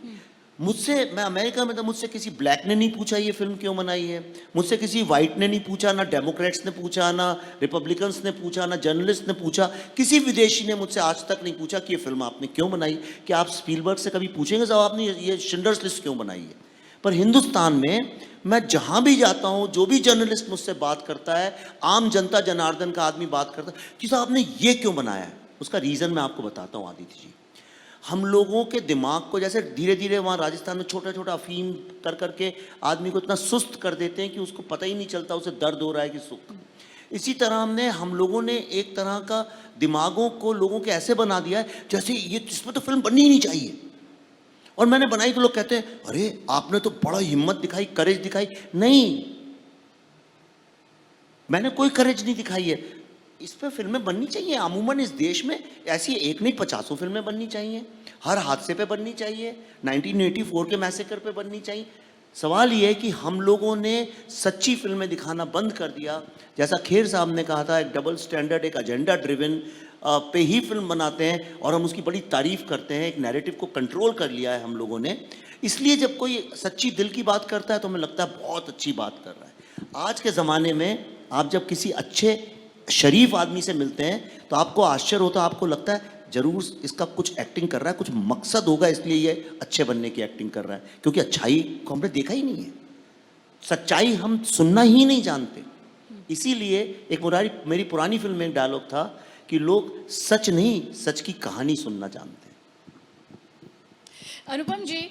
मुझसे, मैं अमेरिका में था, मुझसे किसी ब्लैक ने नहीं पूछा ये फिल्म क्यों बनाई है, मुझसे किसी वाइट ने नहीं पूछा, ना डेमोक्रेट्स ने पूछा, ना रिपब्लिकन्स ने पूछा, ना जर्नलिस्ट ने पूछा, किसी विदेशी ने मुझसे आज तक नहीं पूछा कि ये फिल्म आपने क्यों बनाई। कि आप स्पीलबर्ग से कभी पूछेंगे साहब आपने ये शिंडलर्स लिस्ट क्यों बनाई है। पर हिंदुस्तान में मैं जहाँ भी जाता हूँ, जो भी जर्नलिस्ट मुझसे बात करता है, आम जनता जनार्दन का आदमी बात करता है कि साहब आपने ये क्यों बनाया है, उसका रीज़न मैं आपको बताता हूँ आदित्य जी। हम लोगों के दिमाग को जैसे धीरे धीरे वहाँ राजस्थान में छोटा छोटा अफीम कर करके आदमी को इतना सुस्त कर देते हैं कि उसको पता ही नहीं चलता उसे दर्द हो रहा है कि सुख। इसी तरह हम लोगों ने एक तरह का दिमागों को लोगों के ऐसे बना दिया है जैसे ये इसमें तो फिल्म बननी ही नहीं चाहिए। और मैंने बनाई तो लोग कहते हैं अरे आपने तो बड़ा हिम्मत दिखाई, करेज दिखाई। नहीं, मैंने कोई करेज नहीं दिखाई है। इस पर फिल्में बननी चाहिए। अमूमन इस देश में ऐसी एक नहीं 50 फिल्में बननी चाहिए, हर हादसे पे बननी चाहिए, 1984 के मैसेकर पे बननी चाहिए। सवाल ये है कि हम लोगों ने सच्ची फिल्में दिखाना बंद कर दिया। जैसा खेर साहब ने कहा था, एक डबल स्टैंडर्ड, एक एजेंडा ड्रिवन पे ही फिल्म बनाते हैं और हम उसकी बड़ी तारीफ करते हैं। एक नैरेटिव को कंट्रोल कर लिया है हम लोगों ने। इसलिए जब कोई सच्ची दिल की बात करता है तो हमें लगता है बहुत अच्छी बात कर रहा है। आज के ज़माने में आप जब किसी अच्छे शरीफ आदमी से मिलते हैं तो आपको आश्चर्य होता है, आपको लगता है जरूर इसका कुछ एक्टिंग कर रहा है, कुछ मकसद होगा इसलिए ये अच्छे बनने की एक्टिंग कर रहा है, क्योंकि अच्छाई को हमने देखा ही नहीं है, सच्चाई हम सुनना ही नहीं जानते। इसीलिए एक मेरी पुरानी फिल्म में एक डायलॉग था कि लोग सच नहीं, सच की कहानी सुनना जानते हैं। अनुपम जी,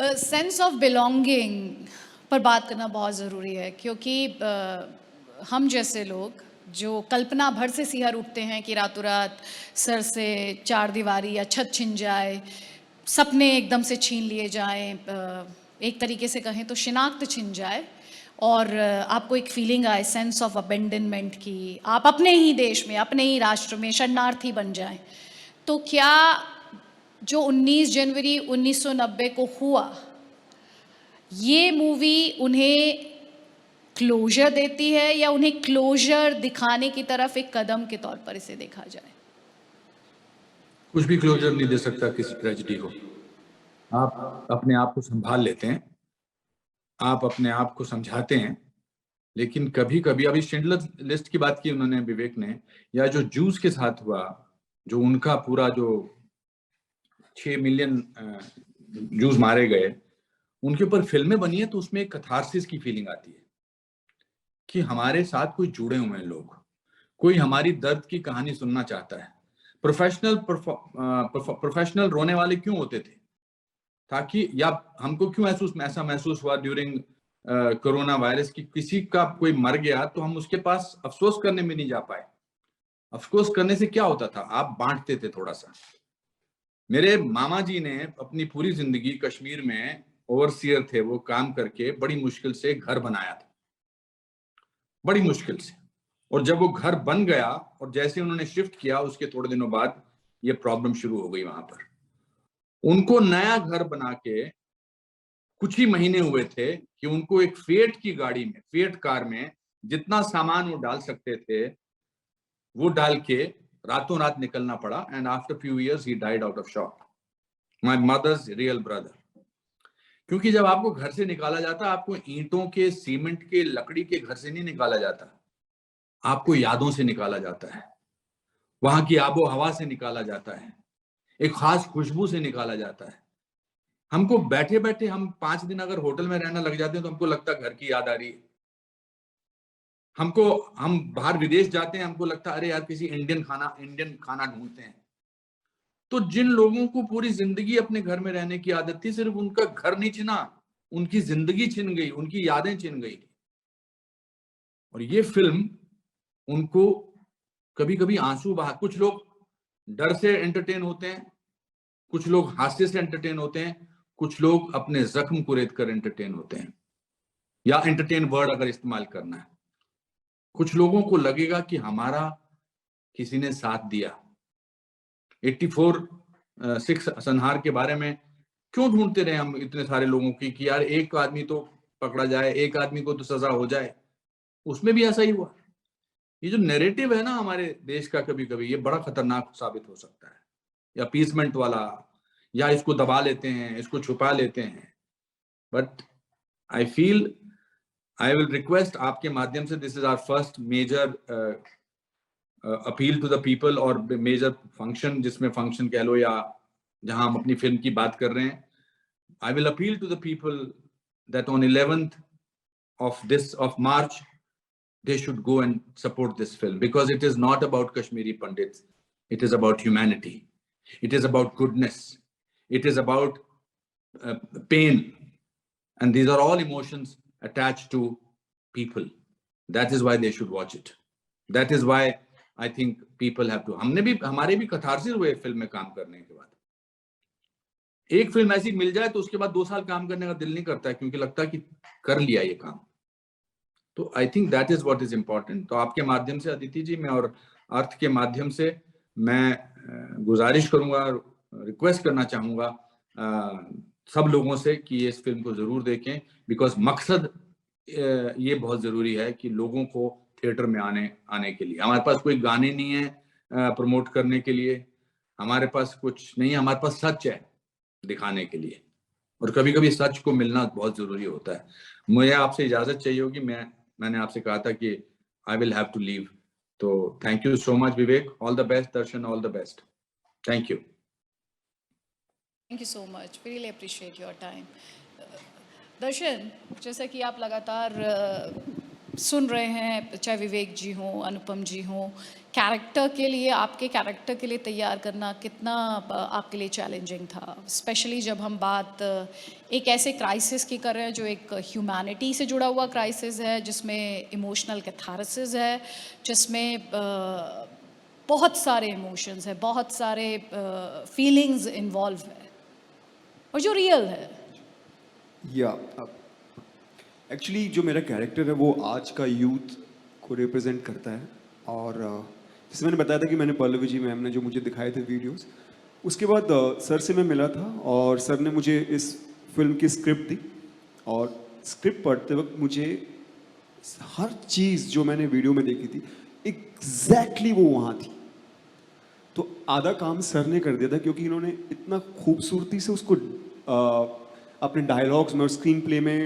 सेंस ऑफ बिलोंगिंग पर बात करना बहुत ज़रूरी है, क्योंकि हम जैसे लोग जो कल्पना भर से सिहर उठते हैं कि रातों रात सर से चार दीवारी या छत छिन जाए, सपने एकदम से छीन लिए जाएं, एक तरीके से कहें तो शिनाख्त छिन जाए और आपको एक फीलिंग आए, सेंस ऑफ अबेंडनमेंट की, आप अपने ही देश में, अपने ही राष्ट्र में शरणार्थी बन जाएं। तो क्या जो 19 जनवरी 1990 को हुआ, ये मूवी उन्हें क्लोजर देती है या उन्हें क्लोजर दिखाने की तरफ एक कदम के तौर पर इसे देखा जाए? कुछ भी क्लोजर नहीं दे सकता किसी ट्रेजेडी को। आप अपने आप को संभाल लेते हैं, आप अपने आप को समझाते हैं, लेकिन कभी कभी, अभी शिंडलर लिस्ट की बात की उन्होंने विवेक ने, या जो जूस के साथ हुआ, जो उनका पूरा जो 6 मिलियन जूस मारे गए, उनके ऊपर फिल्में बनी है, तो उसमें एक कथारसिस की फीलिंग आती है कि हमारे साथ कोई जुड़े हुए हैं लोग, कोई हमारी दर्द की कहानी सुनना चाहता है। प्रोफेशनल रोने वाले क्यों होते थे? ताकि, या हमको क्यों ऐसा महसूस हुआ ड्यूरिंग कोरोना वायरस की, किसी का कोई मर गया तो हम उसके पास अफसोस करने में नहीं जा पाए। अफसोस करने से क्या होता था? आप बांटते थे थोड़ा सा। मेरे मामा जी ने अपनी पूरी जिंदगी कश्मीर में ओवरसीयर थे, वो काम करके बड़ी मुश्किल से घर बनाया था, बड़ी मुश्किल से। और जब वो घर बन गया और जैसे उन्होंने शिफ्ट किया, उसके थोड़े दिनों बाद ये प्रॉब्लम शुरू हो गई वहां पर। उनको नया घर बना के कुछ ही महीने हुए थे कि उनको एक फिएट की गाड़ी में, फिएट कार में जितना सामान वो डाल सकते थे, वो डाल के रातों रात निकलना पड़ा। And after few years he died out of shock, my mother's real brother. क्योंकि जब आपको घर से निकाला जाता, आपको ईंटों के, सीमेंट के, लकड़ी के घर से नहीं निकाला जाता, आपको यादों से निकाला जाता है, वहां की आबो हवा से निकाला जाता है, एक खास खुशबू से निकाला जाता है। हमको बैठे बैठे, हम 5 दिन अगर होटल में रहना लग जाते हैं तो हमको लगता है घर की याद आ रही है। हम बाहर विदेश जाते हैं, हमको लगता है अरे यार किसी इंडियन खाना ढूंढते हैं। तो जिन लोगों को पूरी जिंदगी अपने घर में रहने की आदत थी, सिर्फ उनका घर नहीं छिना, उनकी जिंदगी छिन गई, उनकी यादें छिन गई। और ये फिल्म उनको कभी कभी आंसू बहा, कुछ लोग डर से एंटरटेन होते हैं, कुछ लोग हास्य से एंटरटेन होते हैं, कुछ लोग अपने जख्म को रेत कर एंटरटेन होते हैं, या एंटरटेन वर्ड अगर इस्तेमाल करना है। कुछ लोगों को लगेगा कि हमारा किसी ने साथ दिया। 84 संहार के बारे में क्यों ढूंढते रहे हम इतने सारे लोगों की कि यार एक आदमी तो पकड़ा जाए, एक आदमी को तो सजा हो जाए। उसमें भी ऐसा ही हुआ। ये जो नैरेटिव है ना हमारे देश का, कभी कभी ये बड़ा खतरनाक साबित हो सकता है, या पीसमेंट वाला, या इसको दबा लेते हैं, इसको छुपा लेते हैं। But I feel, I will request आपके माध्यम से, this is our first major appeal to the people, और मेजर फंक्शन, जिसमें फंक्शन कह लो या जहां हम अपनी फिल्म की बात कर रहे हैं। I will appeal to the people that on 11th of March they should go and support this film, because it is not about Kashmiri Pandits. It is about humanity. It is about goodness. It is about pain. And these are all emotions attached to people. That is why they should watch it. That is why I think people have to. हमारे भी कथारसिस हुए फिल्म में काम करने के बाद। एक फिल्म ऐसी मिल जाए तो उसके बाद 2 साल काम करने का दिल नहीं करता है, क्योंकि लगता है कि कर लिया ये काम। तो I think that is what is important. तो आपके माध्यम से अदिति जी, मैं और अर्थ के माध्यम से मैं गुजारिश करूंगा, रिक्वेस्ट करना चाहूंगा सब लोगों से कि इस फिल्म को जरूर देखें, बिकॉज मकसद ये बहुत जरूरी है कि लोगों को थिएटर में आने के लिए, हमारे पास कोई गाने नहीं है प्रमोट करने के लिए, हमारे पास कुछ नहीं है, हमारे पास सच है दिखाने के लिए, और कभी कभी सच को मिलना बहुत जरूरी होता है। मुझे आपसे इजाजत चाहिए होगी, मैंने आपसे कहा था कि I will have to leave. तो thank you so much Vivek, all the best. Darshan, all the best. Thank you. Thank you so much, really appreciate your time. Darshan, जैसा कि आप लगातार सुन रहे हैं, चाहे विवेक जी हों, अनुपम जी हों, कैरेक्टर के लिए, आपके कैरेक्टर के लिए तैयार करना कितना आपके लिए चैलेंजिंग था? स्पेशली जब हम बात एक ऐसे क्राइसिस की कर रहे हैं जो एक ह्यूमैनिटी से जुड़ा हुआ क्राइसिस है, जिसमें इमोशनल कैथारसिस है, जिसमें बहुत सारे इमोशंस हैं, बहुत सारे फीलिंग्स इन्वॉल्व है और जो रियल है। या एक्चुअली जो मेरा कैरेक्टर है वो आज का यूथ को रिप्रेजेंट करता है। और जैसे मैंने बताया था कि मैंने पल्लवी जी मैम ने जो मुझे दिखाए थे वीडियोस, उसके बाद सर से मैं मिला था और सर ने मुझे इस फिल्म की स्क्रिप्ट दी। और स्क्रिप्ट पढ़ते वक्त मुझे हर चीज़ जो मैंने वीडियो में देखी थी एग्जैक्टली वो वहाँ थी। तो आधा काम सर ने कर दिया था, क्योंकि इन्होंने इतना खूबसूरती से उसको अपने डायलॉग्स में और स्क्रीन प्ले में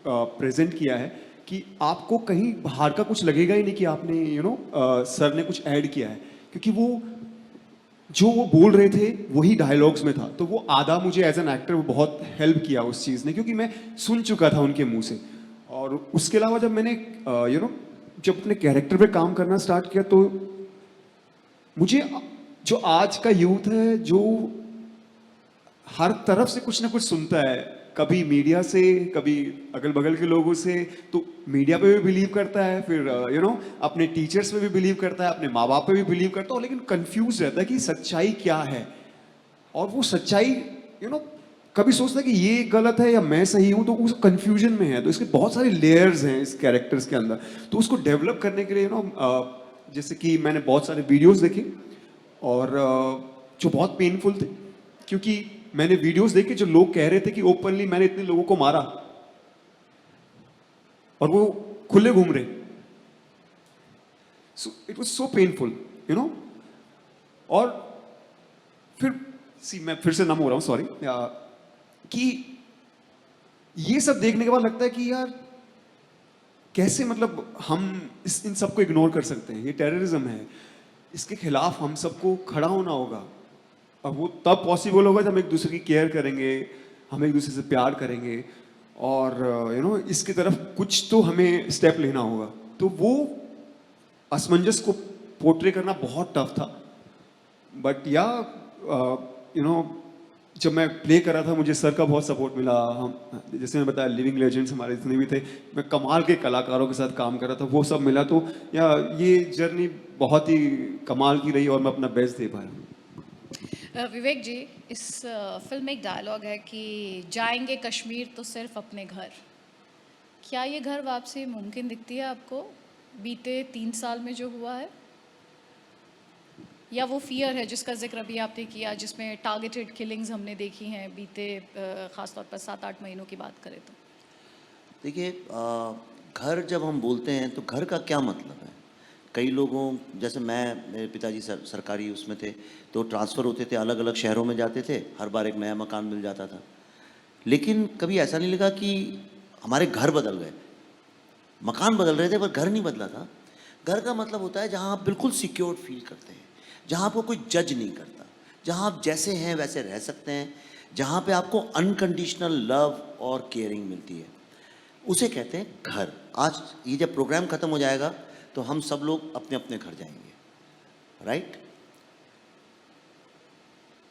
प्रेजेंट किया है कि आपको कहीं बाहर का कुछ लगेगा ही नहीं कि आपने सर ने कुछ ऐड किया है, क्योंकि वो जो वो बोल रहे थे वही डायलॉग्स में था। तो वो आधा मुझे एज एन एक्टर बहुत हेल्प किया उस चीज़ ने, क्योंकि मैं सुन चुका था उनके मुंह से। और उसके अलावा जब मैंने जब अपने कैरेक्टर पे काम करना स्टार्ट किया, तो मुझे जो आज का यूथ है जो हर तरफ से कुछ ना कुछ सुनता है, कभी मीडिया से, कभी अगल बगल के लोगों से, तो मीडिया पे भी बिलीव करता है, फिर अपने टीचर्स पे भी बिलीव करता है, अपने माँ बाप पे भी बिलीव करता है, लेकिन कंफ्यूज रहता है कि सच्चाई क्या है। और वो सच्चाई कभी सोचता है कि ये गलत है या मैं सही हूँ, तो उस कंफ्यूजन में है। तो इसके बहुत सारे लेयर्स हैं इस कैरेक्टर्स के अंदर। तो उसको डेवलप करने के लिए जैसे कि मैंने बहुत सारे वीडियोस देखे और जो बहुत पेनफुल थे, क्योंकि मैंने वीडियोस देखे जो लोग कह रहे थे कि ओपनली मैंने इतने लोगों को मारा और वो खुले घूम रहे। So it was so painful और फिर मैं फिर से नम हो रहा हूं, सॉरी, कि ये सब देखने के बाद लगता है कि यार कैसे, मतलब हम इन सबको इग्नोर कर सकते हैं। ये टेररिज्म है, इसके खिलाफ हम सबको खड़ा होना होगा। अब वो तब पॉसिबल होगा जब हम एक दूसरे की केयर करेंगे, हम एक दूसरे से प्यार करेंगे, और इसकी तरफ कुछ तो हमें स्टेप लेना होगा। तो वो असमंजस को पोर्ट्रे करना बहुत टफ था। बट या जब मैं प्ले कर रहा था, मुझे सर का बहुत सपोर्ट मिला। हम जैसे मैं बताया, लिविंग लेजेंड्स हमारे जितने भी थे, मैं कमाल के कलाकारों के साथ काम कर रहा था, वो सब मिला। तो या ये जर्नी बहुत ही कमाल की रही और मैं अपना बेस्ट दे पाया। विवेक जी, इस फिल्म में एक डायलॉग है कि जाएंगे कश्मीर तो सिर्फ अपने घर। क्या ये घर वापसी मुमकिन दिखती है आपको बीते 3 साल में जो हुआ है, या वो फियर है जिसका जिक्र अभी आपने किया, जिसमें टारगेटेड किलिंग्स हमने देखी हैं बीते ख़ासतौर पर 7-8 महीनों की बात करें तो? देखिए, घर जब हम बोलते हैं तो घर का क्या मतलब है? कई लोगों, जैसे मेरे पिताजी सरकारी उसमें थे, तो ट्रांसफ़र होते थे, अलग अलग शहरों में जाते थे, हर बार एक नया मकान मिल जाता था। लेकिन कभी ऐसा नहीं लगा कि हमारे घर बदल गए। मकान बदल रहे थे पर घर नहीं बदला था। घर का मतलब होता है जहाँ आप बिल्कुल सिक्योर फील करते हैं, जहाँ आपको कोई जज नहीं करता, जहाँ आप जैसे हैं वैसे रह सकते हैं, जहाँ पे आपको अनकंडीशनल लव और केयरिंग मिलती है, उसे कहते हैं घर। आज ये जब प्रोग्राम ख़त्म हो जाएगा तो हम सब लोग अपने अपने घर जाएंगे, राइट?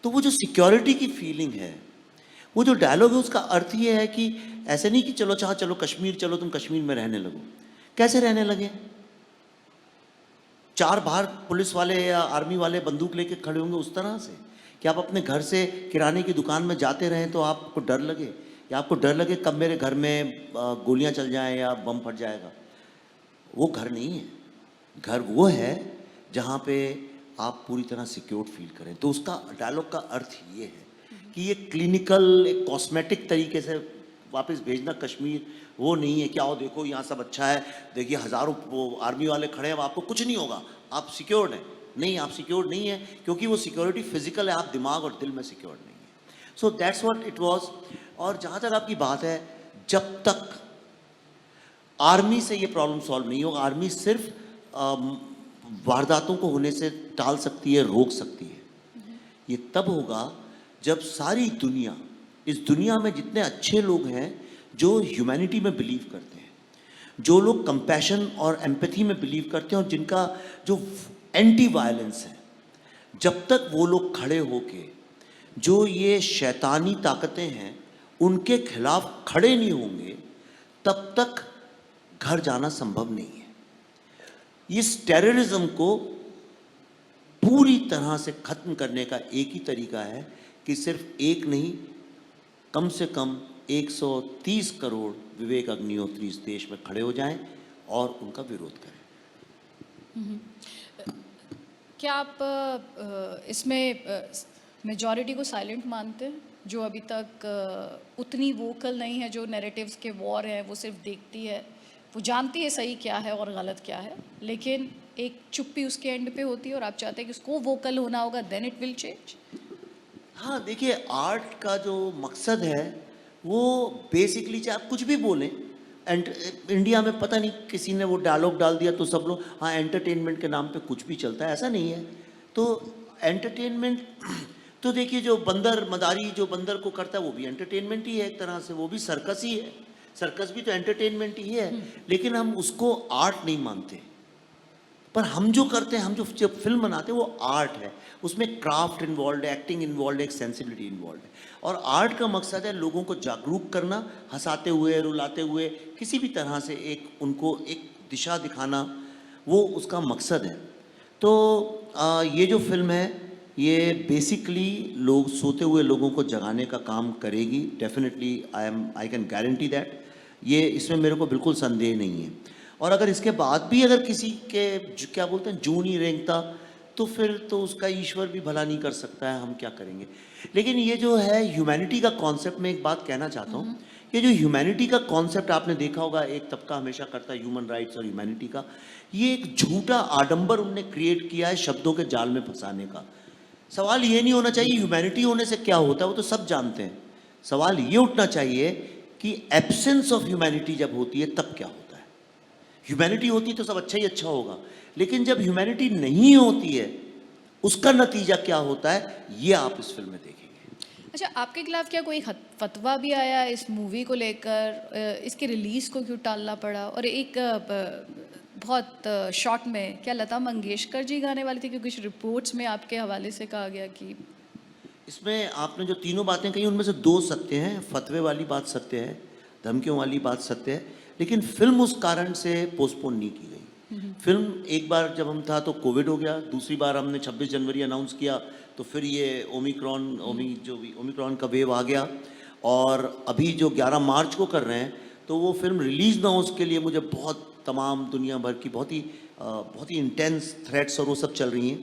तो वो जो सिक्योरिटी की फीलिंग है, वो जो डायलॉग है, उसका अर्थ ये है कि ऐसे नहीं कि चलो कश्मीर चलो, तुम कश्मीर में रहने लगो। कैसे रहने लगे? 4 बाहर पुलिस वाले या आर्मी वाले बंदूक लेके खड़े होंगे उस तरह से कि आप अपने घर से किराने की दुकान में जाते रहें तो आपको डर लगे, या आपको डर लगे कब मेरे घर में गोलियां चल जाएं या बम फट जाएगा? वो घर नहीं है। घर वो है जहाँ पे आप पूरी तरह सिक्योर फील करें। तो उसका डायलॉग का अर्थ ये है कि ये क्लिनिकल, एक कॉस्मेटिक तरीके से वापस भेजना कश्मीर वो नहीं है कि आओ देखो यहाँ सब अच्छा है, देखिए हज़ारों वो आर्मी वाले खड़े हैं, आपको कुछ नहीं होगा, आप सिक्योर्ड हैं। नहीं, आप सिक्योर्ड नहीं है, क्योंकि वो सिक्योरिटी फिजिकल है, आप दिमाग और दिल में सिक्योर्ड नहीं है। So that's what it was. और जहाँ तक आपकी बात है, जब तक आर्मी से ये प्रॉब्लम सॉल्व नहीं होगा, आर्मी सिर्फ वारदातों को होने से टाल सकती है, रोक सकती है। ये तब होगा जब सारी दुनिया, इस दुनिया में जितने अच्छे लोग हैं जो ह्यूमैनिटी में बिलीव करते हैं, जो लोग कंपैशन और एम्पैथी में बिलीव करते हैं और जिनका जो एंटी वायलेंस है, जब तक वो लोग खड़े होके जो ये शैतानी ताकतें हैं उनके खिलाफ खड़े नहीं होंगे, तब तक घर जाना संभव नहीं है। इस टेररिज्म को पूरी तरह से खत्म करने का एक ही तरीका है कि सिर्फ एक नहीं, कम से कम 130 करोड़ विवेक अग्निहोत्री इस देश में खड़े हो जाएं और उनका विरोध करें। क्या आप इसमें मेजॉरिटी को साइलेंट मानते हैं, जो अभी तक उतनी वोकल नहीं है, जो नैरेटिव्स के वॉर है वो सिर्फ देखती है, वो जानती है सही क्या है और गलत क्या है, लेकिन एक चुप्पी उसके एंड पे होती है और आप चाहते हैं कि उसको वोकल होना होगा, देन इट विल चेंज? हाँ, देखिए, आर्ट का जो मकसद है वो बेसिकली, चाहे आप कुछ भी बोलें, इंडिया में पता नहीं किसी ने वो डायलॉग डाल दिया तो सब लोग हाँ एंटरटेनमेंट के नाम पे कुछ भी चलता है, ऐसा नहीं है। तो एंटरटेनमेंट तो देखिए, जो बंदर मदारी जो बंदर को करता है वो भी एंटरटेनमेंट ही है एक तरह से, वो भी सर्कस ही है, सर्कस भी तो एंटरटेनमेंट ही है, लेकिन हम उसको आर्ट नहीं मानते। पर हम जो करते हैं, हम जो जब फिल्म बनाते हैं वो आर्ट है, उसमें क्राफ्ट इन्वॉल्व है, एक्टिंग इन्वॉल्व है, एक सेंसिबिलिटी इन्वॉल्व है। और आर्ट का मकसद है लोगों को जागरूक करना, हंसाते हुए, रुलाते हुए, किसी भी तरह से एक उनको एक दिशा दिखाना, वो उसका मकसद है। तो ये जो फिल्म है ये बेसिकली लोग सोते हुए लोगों को जगाने का काम करेगी। Definitely I can guarantee that, ये इसमें मेरे को बिल्कुल संदेह नहीं है। और अगर इसके बाद भी अगर किसी के क्या बोलते हैं जूं नहीं रेंगता, तो फिर तो उसका ईश्वर भी भला नहीं कर सकता है, हम क्या करेंगे। लेकिन ये जो है ह्यूमैनिटी का कॉन्सेप्ट, मैं एक बात कहना चाहता हूँ, ये जो ह्यूमैनिटी का कॉन्सेप्ट आपने देखा होगा, एक तबका हमेशा करता है ह्यूमन राइट्स और ह्यूमैनिटी का, ये एक झूठा आडंबर उनने क्रिएट किया है शब्दों के जाल में फंसाने का। सवाल ये नहीं होना चाहिए ह्यूमैनिटी होने से क्या होता है, वो तो सब जानते हैं। सवाल ये उठना चाहिए कि एब्सेंस ऑफ ह्यूमैनिटी जब होती है तब क्या होता है। ह्यूमैनिटी होती है तो सब अच्छा ही अच्छा होगा, लेकिन जब ह्यूमैनिटी नहीं होती है उसका नतीजा क्या होता है, ये आप इस फिल्म में देखेंगे। अच्छा, आपके खिलाफ क्या कोई फतवा भी आया इस मूवी को लेकर? इसके रिलीज़ को क्यों टालना पड़ा? और एक बहुत शॉर्ट में, क्या लता मंगेशकर जी गाने वाली थी? क्योंकि कुछ रिपोर्ट्स में आपके हवाले से कहा गया कि इसमें आपने जो तीनों बातें कही उनमें से दो सत्य हैं। फतवे वाली बात सत्य है, धमकियों वाली बात सत्य है, लेकिन फिल्म उस कारण से पोस्टपोन नहीं की गई। फिल्म एक बार जब हम था तो कोविड हो गया, दूसरी बार हमने 26 जनवरी अनाउंस किया तो फिर ये ओमिक्रॉन का वेव आ गया, और अभी जो 11 मार्च को कर रहे हैं तो वो फिल्म रिलीज़ ना हो उसके लिए मुझे बहुत तमाम दुनिया भर की बहुत ही इंटेंस थ्रेट्स और वो सब चल रही हैं,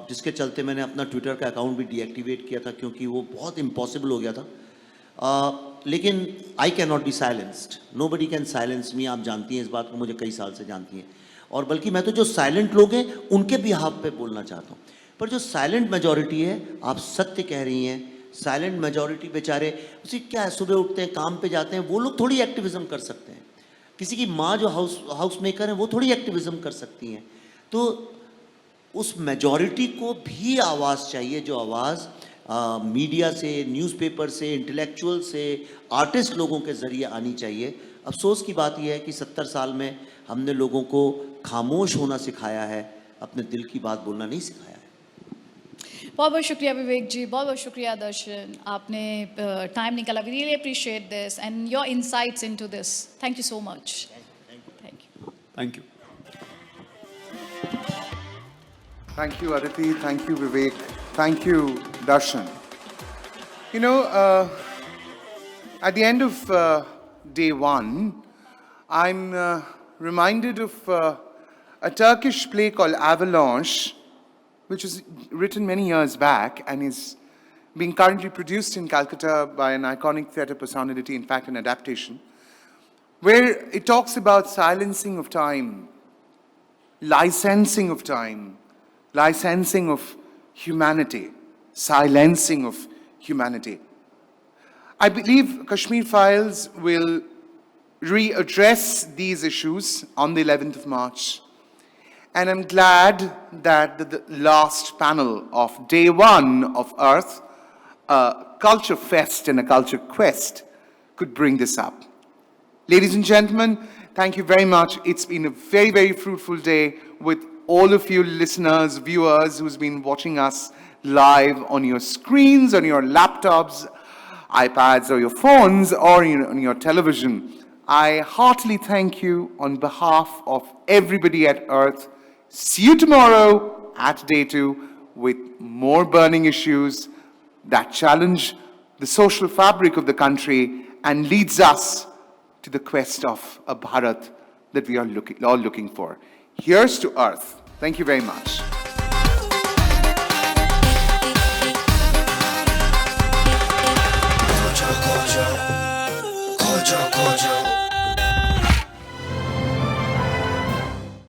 जिसके चलते मैंने अपना ट्विटर का अकाउंट भी डीएक्टिवेट किया था, क्योंकि वो बहुत इम्पॉसिबल हो गया था। लेकिन I can not be silenced, nobody can silence me. आप जानती हैं इस बात को, मुझे कई साल से जानती हैं। और बल्कि मैं तो जो साइलेंट लोग हैं उनके बिहाफ पे बोलना चाहता हूँ। पर जो साइलेंट मेजॉरिटी है, आप सत्य कह रही हैं, साइलेंट मेजॉरिटी बेचारे उसी क्या है, सुबह उठते हैं, काम पे जाते हैं, वो लोग थोड़ी एक्टिविज्म कर सकते हैं। किसी की माँ जो हाउस मेकर है वो थोड़ी एक्टिविज्म कर सकती हैं। तो उस मेजॉरिटी को भी आवाज़ चाहिए, जो आवाज़ मीडिया से, न्यूज़पेपर से, इंटेलेक्चुअल से, आर्टिस्ट लोगों के ज़रिए आनी चाहिए। अफसोस की बात यह है कि 70 साल में हमने लोगों को खामोश होना सिखाया है, अपने दिल की बात बोलना नहीं सिखाया है। बहुत बहुत शुक्रिया विवेक जी, बहुत बहुत शुक्रिया दर्शन, आपने टाइम निकाला। We really appreciate this and your insights into this. Thank you so much. Thank you. Thank you, Aditi. Thank you, Vivek. Thank you, Darshan. You know, at the end of day one, I'm reminded of a Turkish play called Avalanche, which was written many years back and is being currently produced in Calcutta by an iconic theatre personality, in fact, an adaptation, where it talks about silencing of time, licensing of time, licensing of humanity, silencing of humanity. I believe Kashmir Files will readdress these issues on the 11th of March. And I'm glad that the last panel of day one of Earth, a culture fest and a culture quest, could bring this up. Ladies and gentlemen, Thank you very much. It's been a very, very fruitful day with all of you listeners, viewers who's been watching us live on your screens, on your laptops, iPads, or your phones, or on your television. I heartily thank you on behalf of everybody at Earth. See you tomorrow at Day 2 with more burning issues that challenge the social fabric of the country and leads us to the quest of a Bharat that we are all looking for. Here's to Earth. Thank you very much.